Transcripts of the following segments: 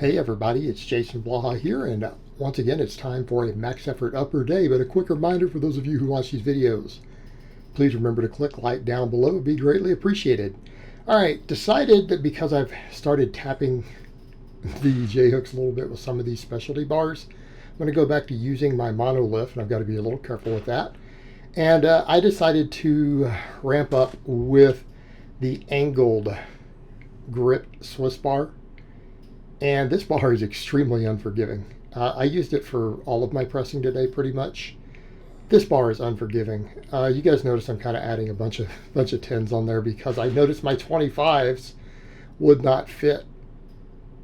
Hey everybody, it's Jason Blaha here, and once again it's time for a max effort upper day, but a quick reminder for those of you who watch these videos. Please remember to click like down below, it would be greatly appreciated. Alright, decided that because I've started tapping the J-hooks a little bit with some of these specialty bars, I'm going to go back to using my monolift, and I've got to be a little careful with that. And I decided to ramp up with the angled grip Swiss bar. And this bar is extremely unforgiving. I used it for all of my pressing today pretty much. This bar is unforgiving. You guys notice I'm kind of adding a bunch of 10s on there because I noticed my 25s would not fit.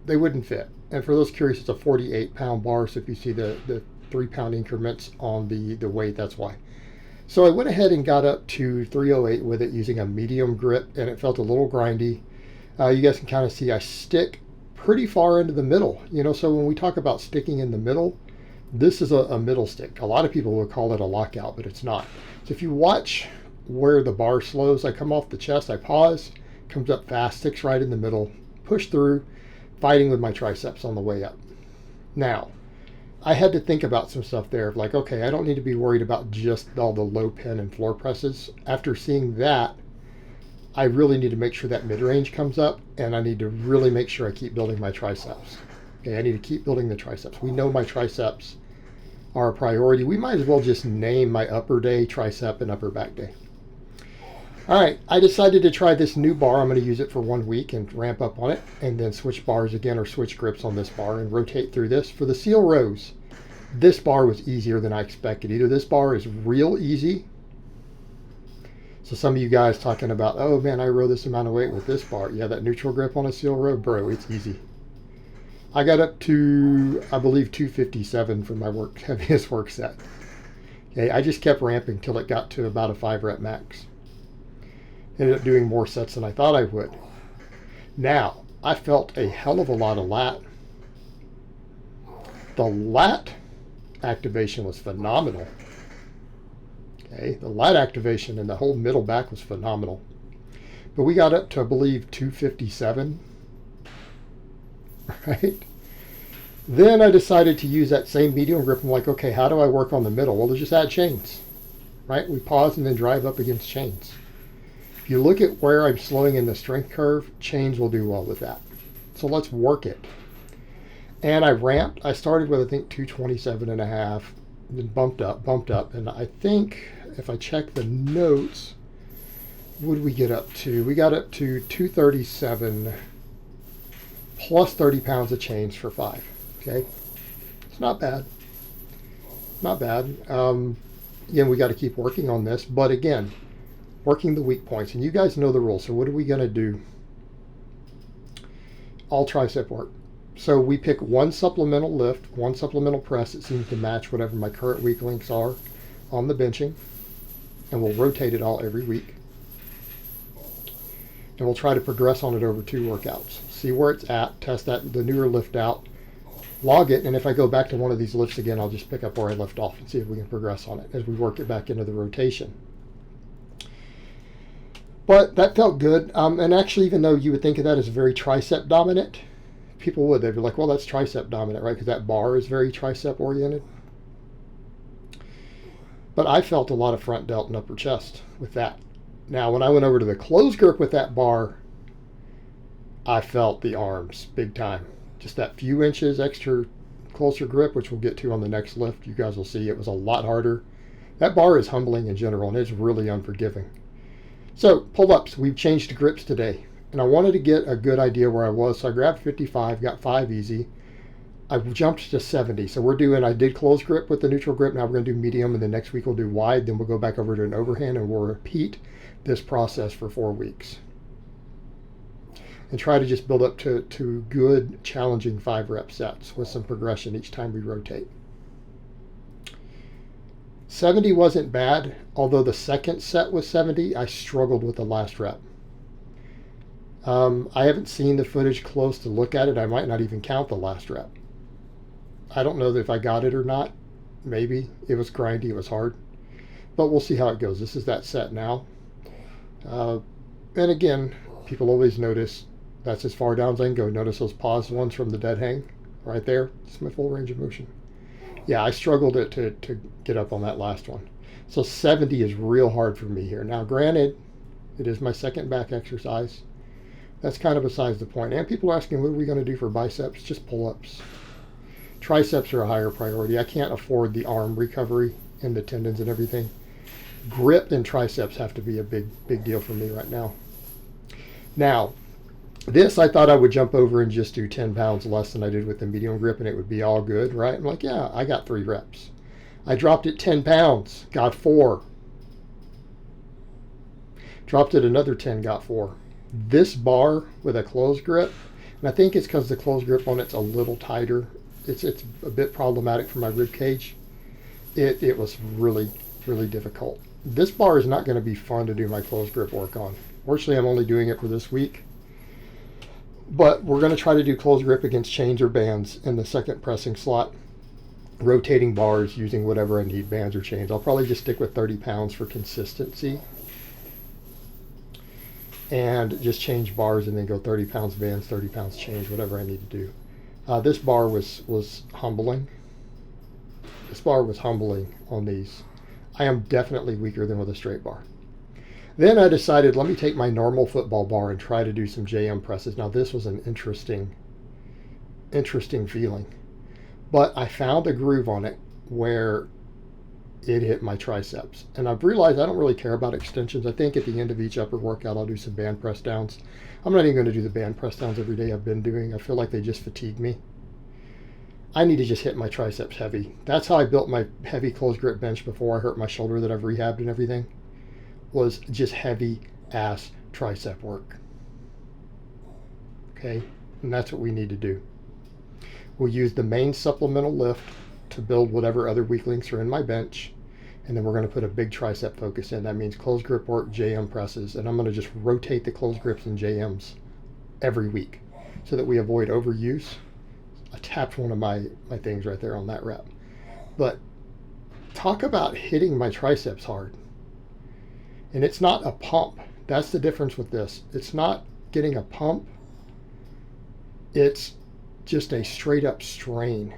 They wouldn't fit. And for those curious, it's a 48-pound bar, so if you see the 3-pound increments on the weight, that's why. So I went ahead and got up to 308 with it using a medium grip, and it felt a little grindy. You guys can kind of see I stick pretty far into the middle, so when we talk about sticking in the middle, this is a middle stick. A lot of people would call it a lockout, but it's not. So if you watch where the bar slows, I come off the chest, I pause, comes up fast, sticks right in the middle, push through, fighting with my triceps on the way up. Now, I had to think about some stuff there of like, okay, I don't need to be worried about just all the low pin and floor presses. After seeing that, I really need to make sure that mid-range comes up, and I need to really make sure I keep building my triceps. Okay, I need to keep building the triceps. We know my triceps are a priority. We might as well just name my upper day tricep and upper back day. All right, I decided to try this new bar. I'm going to use it for 1 week and ramp up on it, and then switch bars again or switch grips on this bar and rotate through this. For the seal rows, this bar was easier than I expected. Either this bar is real easy. So some of you guys talking about, oh man, I row this amount of weight with this bar. Yeah, that neutral grip on a seal row, bro, it's easy. I got up to, I believe, 257 for my heaviest work set. Okay, I just kept ramping till it got to about a 5 rep max. Ended up doing more sets than I thought I would. Now, I felt a hell of a lot of lat. The lat activation was phenomenal. Okay, the lat activation and the whole middle back was phenomenal. But we got up to, I believe, 257. Right? Then I decided to use that same medium grip. I'm like, okay, how do I work on the middle? Well, let's just add chains. Right? We pause and then drive up against chains. If you look at where I'm slowing in the strength curve, chains will do well with that. So let's work it. And I ramped. I started with, I think, 227.5. Then bumped up, and I think if I check the notes, what did we get up to? We got up to 237 plus 30 pounds of chains for 5. Okay, it's not bad. Not bad. Again, we got to keep working on this, but again, working the weak points, and you guys know the rules. So what are we going to do? All tricep work. So we pick one supplemental lift, one supplemental press that seems to match whatever my current weak links are on the benching. And we'll rotate it all every week. And we'll try to progress on it over 2 workouts. See where it's at, test that the newer lift out, log it, and if I go back to one of these lifts again, I'll just pick up where I left off and see if we can progress on it as we work it back into the rotation. But that felt good. And actually, even though you would think of that as very tricep dominant, people would. They'd be like, well, that's tricep dominant, right? Because that bar is very tricep oriented. But I felt a lot of front delt and upper chest with that. Now, when I went over to the closed grip with that bar, I felt the arms big time. Just that few inches extra closer grip, which we'll get to on the next lift. You guys will see it was a lot harder. That bar is humbling in general, and it's really unforgiving. So, pull-ups. We've changed grips today. And I wanted to get a good idea where I was, so I grabbed 55, got 5 easy. I jumped to 70, so I did close grip with the neutral grip, now we're going to do medium, and then next week we'll do wide, then we'll go back over to an overhand, and we'll repeat this process for 4 weeks. And try to just build up to good, challenging 5 rep sets with some progression each time we rotate. 70 wasn't bad, although the second set was 70, I struggled with the last rep. I haven't seen the footage close to look at it. I might not even count the last rep. I don't know if I got it or not. Maybe. It was grindy. It was hard. But we'll see how it goes. This is that set now. And again, people always notice That's as far down as I can go. Notice those paused ones from the dead hang right there. It's my full range of motion. Yeah, I struggled to get up on that last one. So 70 is real hard for me here. Now, granted, it is my second back exercise. That's kind of besides the point. And people are asking, what are we going to do for biceps? Just pull-ups. Triceps are a higher priority. I can't afford the arm recovery and the tendons and everything. Grip and triceps have to be a big deal for me right now. Now, this I thought I would jump over and just do 10 pounds less than I did with the medium grip and it would be all good, right? I'm like, yeah, I got 3 reps. I dropped it 10 pounds, got 4. Dropped it another 10, got 4. This bar with a closed grip, and I think it's because the closed grip on it's a little tighter. It's a bit problematic for my rib cage. It was really difficult. This bar is not going to be fun to do my closed grip work on. Fortunately, I'm only doing it for this week. But we're going to try to do closed grip against chains or bands in the second pressing slot. Rotating bars using whatever I need, bands or chains. I'll probably just stick with 30 pounds for consistency. And just change bars and then go 30 pounds bands, 30 pounds chains, whatever I need to do. This bar was humbling. This bar was humbling on these. I am definitely weaker than with a straight bar. Then I decided, let me take my normal football bar and try to do some JM presses. Now this was an interesting feeling. But I found a groove on it where it hit my triceps. And I've realized I don't really care about extensions. I think at the end of each upper workout, I'll do some band press downs. I'm not even going to do the band press downs every day I've been doing. I feel like they just fatigue me. I need to just hit my triceps heavy. That's how I built my heavy closed grip bench before I hurt my shoulder that I've rehabbed and everything. Was just heavy ass tricep work. Okay, and that's what we need to do. We'll use the main supplemental lift to build whatever other weak links are in my bench, and then we're going to put a big tricep focus in. That means closed grip work, JM presses, and I'm going to just rotate the closed grips and JMs every week so that we avoid overuse. I tapped one of my things right there on that rep. But talk about hitting my triceps hard. And it's not a pump. That's the difference with this. It's not getting a pump. It's just a straight up strain.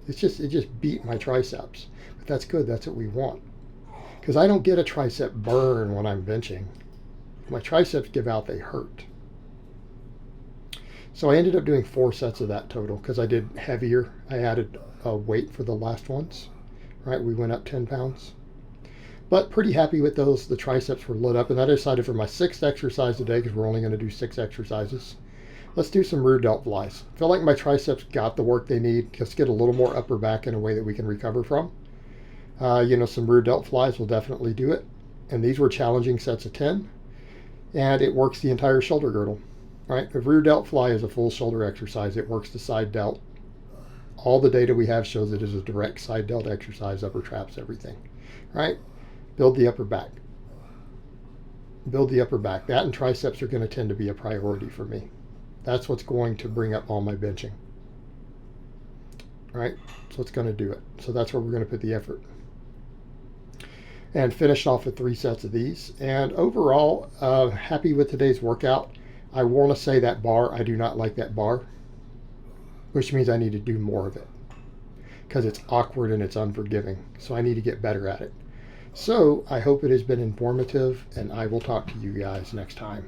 It just beat my triceps. But that's good. That's what we want. Because I don't get a tricep burn when I'm benching. My triceps give out, they hurt. So I ended up doing 4 sets of that total because I did heavier. I added a weight for the last ones. Right, we went up 10 pounds. But pretty happy with those. The triceps were lit up, and I decided for my 6th exercise today, because we're only going to do 6 exercises, let's do some rear delt flies. I feel like my triceps got the work they need. Just get a little more upper back in a way that we can recover from. Some rear delt flies will definitely do it. And these were challenging sets of 10, and it works the entire shoulder girdle. Right? A rear delt fly is a full shoulder exercise. It works the side delt. All the data we have shows it is a direct side delt exercise, upper traps, everything. Right? Build the upper back. Build the upper back. That and triceps are going to tend to be a priority for me. That's what's going to bring up all my benching. All right? So it's going to do it. So that's where we're going to put the effort. And finish off with 3 sets of these. And overall, happy with today's workout. I want to say that bar, I do not like that bar, which means I need to do more of it because it's awkward and it's unforgiving. So I need to get better at it. So I hope it has been informative, and I will talk to you guys next time.